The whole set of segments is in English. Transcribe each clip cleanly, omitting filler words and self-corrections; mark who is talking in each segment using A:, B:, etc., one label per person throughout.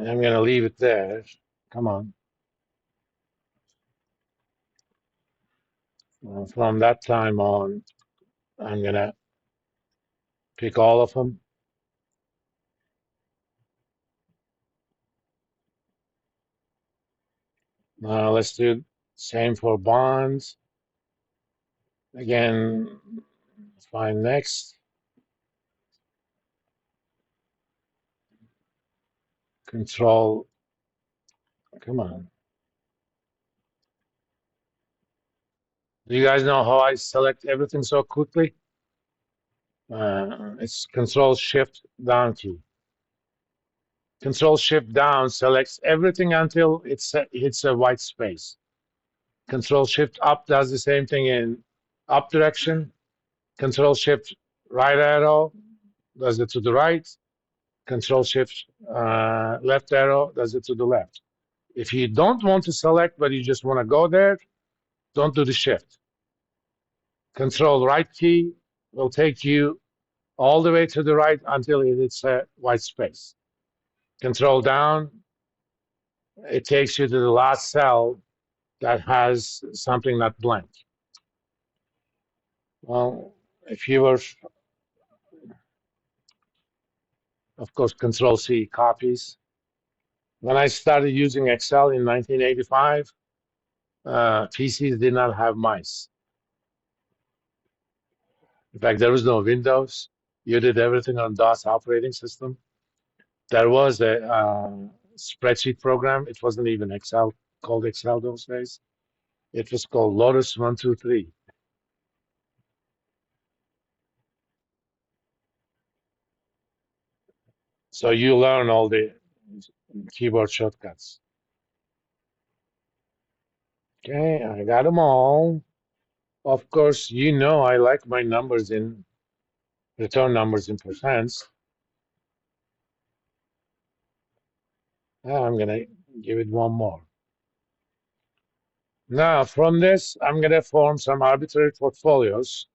A: I'm going to leave it there. Come on. From that time on, I'm going to pick all of them. Now let's do same for bonds. Again, find next. Control. Come on. Do you guys know how I select everything so quickly? It's Control Shift down key. Control Shift down selects everything until it hits a white space. Control Shift up does the same thing in up direction. Control Shift right arrow does it to the right. Control Shift left arrow does it to the left. If you don't want to select, but you just want to go there, don't do the shift. Control right key will take you all the way to the right until it's a white space. Control down, it takes you to the last cell that has something not blank. Well, if you were, of course, Control C copies. When I started using Excel in 1985, PCs did not have mice. In fact, there was no Windows. You did everything on DOS operating system. There was a spreadsheet program. It wasn't even Excel, called Excel those days. It was called Lotus 123. So you learn all the keyboard shortcuts. Okay, I got them all. Of course, you know I like my numbers in return numbers in percents. I'm gonna give it one more. Now, from this, I'm gonna form some arbitrary portfolios.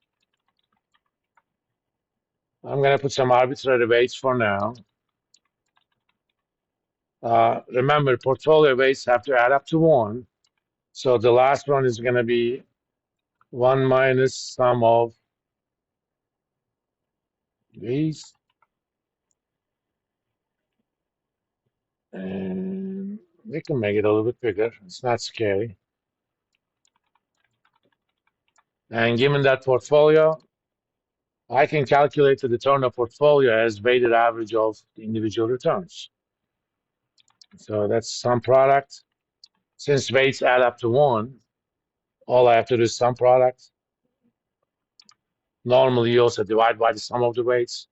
A: I'm gonna put some arbitrary weights for now. Remember, portfolio weights have to add up to 1. So the last one is gonna be 1 minus sum of these. And we can make it a little bit bigger. It's not scary. And given that portfolio, I can calculate the return of portfolio as weighted average of the individual returns. So that's sum product. Since weights add up to 1, all I have to do is sum product. Normally, you also divide by the sum of the weights,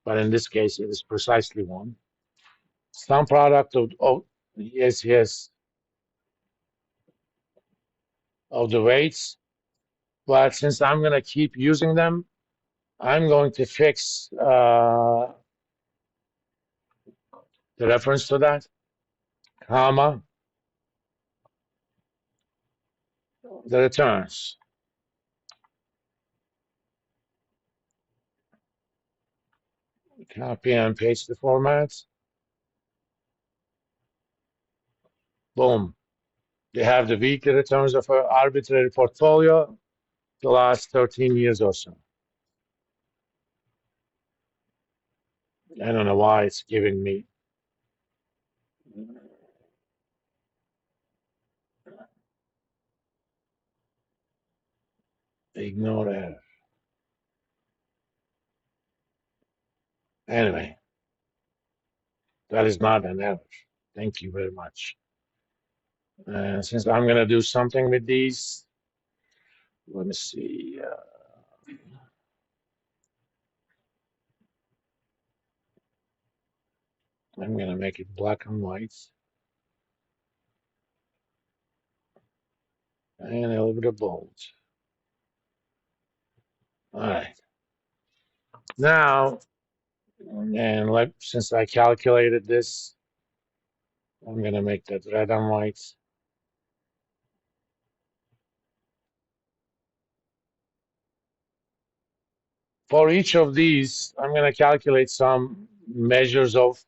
A: but in this case, it is precisely 1. Sum product of, yes, of the weights. But since I'm going to keep using them, I'm going to fix the reference to that, comma, the returns. Copy and paste the format. Boom. They have the weekly returns of an arbitrary portfolio the last 13 years or so. I don't know why it's giving me. Ignore error. Anyway, that is not an error. Thank you very much. Since I'm going to do something with these, let me see. I'm going to make it black and white. And a little bit of bold. All right. Now, and since I calculated this, I'm going to make that red and white. For each of these, I'm going to calculate some measures of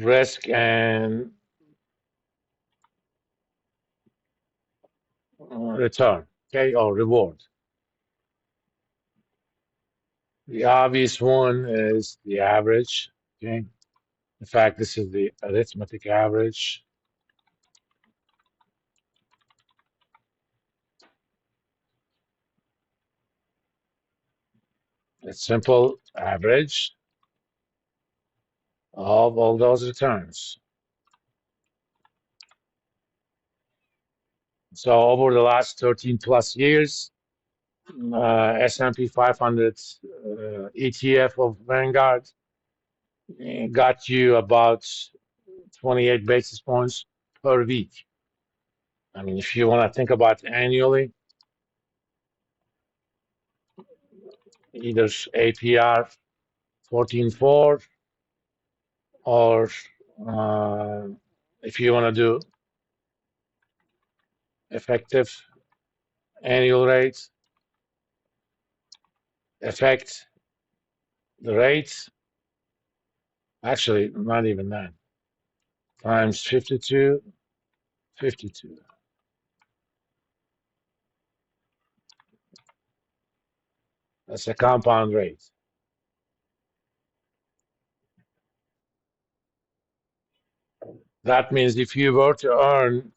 A: risk and return, okay, or reward. The obvious one is the average, okay. In fact, this is the arithmetic average. It's simple average of all those returns. So over the last 13 plus years, S&P 500 ETF of Vanguard got you about 28 basis points per week. I mean, if you want to think about annually, either APR 14.4 or uh, if you want to do effective annual rate, affect the rates, actually, not even that, times 52, 52. That's a compound rate. That means if you were to earn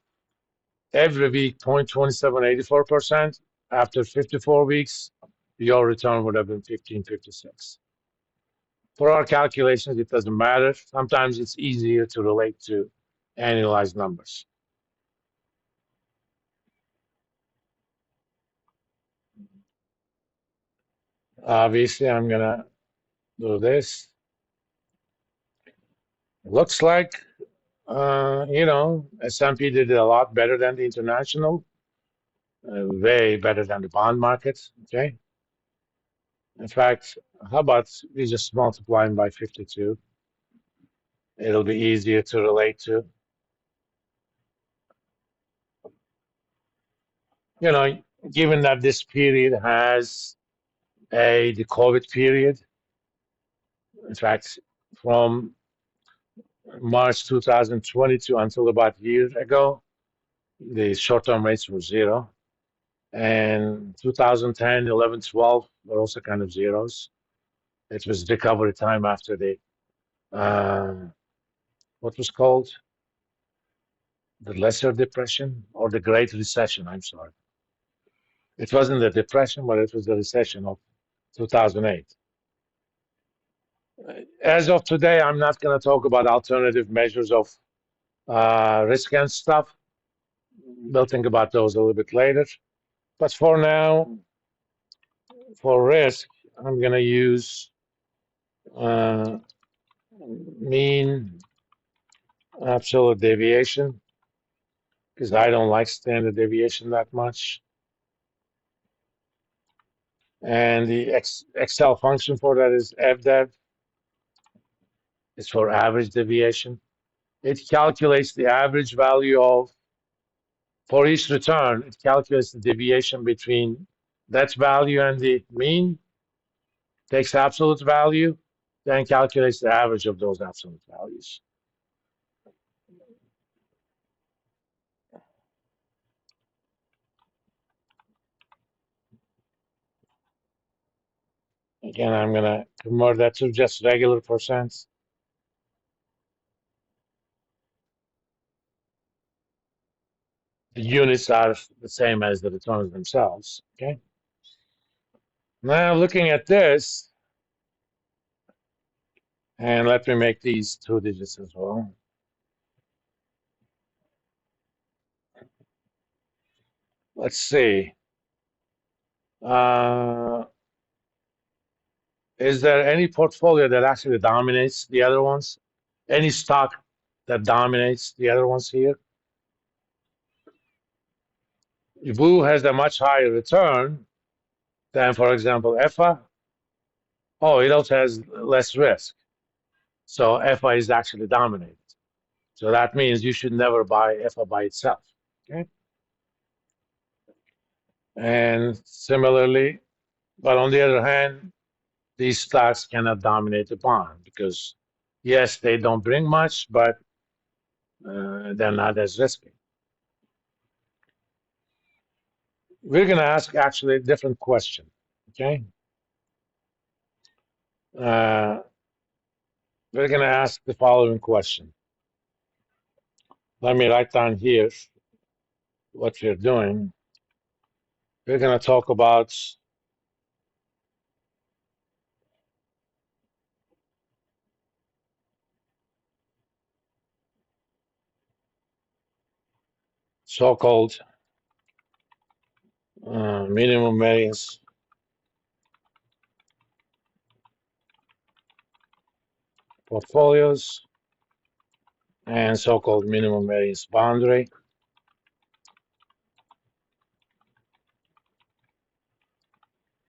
A: every week 0.2784%, after 54 weeks, your return would have been 15.56. For our calculations, it doesn't matter. Sometimes it's easier to relate to annualized numbers. Obviously, I'm gonna do this. Looks like, S&P did a lot better than the international, way better than the bond market. Okay. In fact, how about we just multiply them by 52? It'll be easier to relate to. You know, given that this period has the COVID period, in fact, from March 2022 until about a year ago, the short-term rates were zero. And 2010, 11, 12 were also kind of zeros. It was recovery time after the, what was called? The Lesser Depression or the Great Recession, I'm sorry. It wasn't the depression, but it was the recession of 2008. As of today, I'm not going to talk about alternative measures of risk and stuff. We'll think about those a little bit later. But for now, for risk, I'm going to use uh, mean absolute deviation because I don't like standard deviation that much. And the Excel function for that is fdev. It's for average deviation. It calculates the average value of, for each return, it calculates the deviation between that value and the mean, takes absolute value, then calculates the average of those absolute values. Again, I'm going to convert that to just regular percents. The units are the same as the returns themselves. Okay. Now looking at this, and let me make these 2 digits as well. Let's see. Is there any portfolio that actually dominates the other ones? Any stock that dominates the other ones here? VU has a much higher return than, for example, EFA. Oh, it also has less risk. So EFA is actually dominated. So that means you should never buy EFA by itself. Okay. And similarly, but on the other hand, these stocks cannot dominate the bond because Yes, they don't bring much, but they're not as risky. We're going to ask actually a different question. Okay. Uh, we're going to ask the following question. Let me write down here what we're doing. We're going to talk about so-called minimum variance portfolios and so-called minimum variance boundary.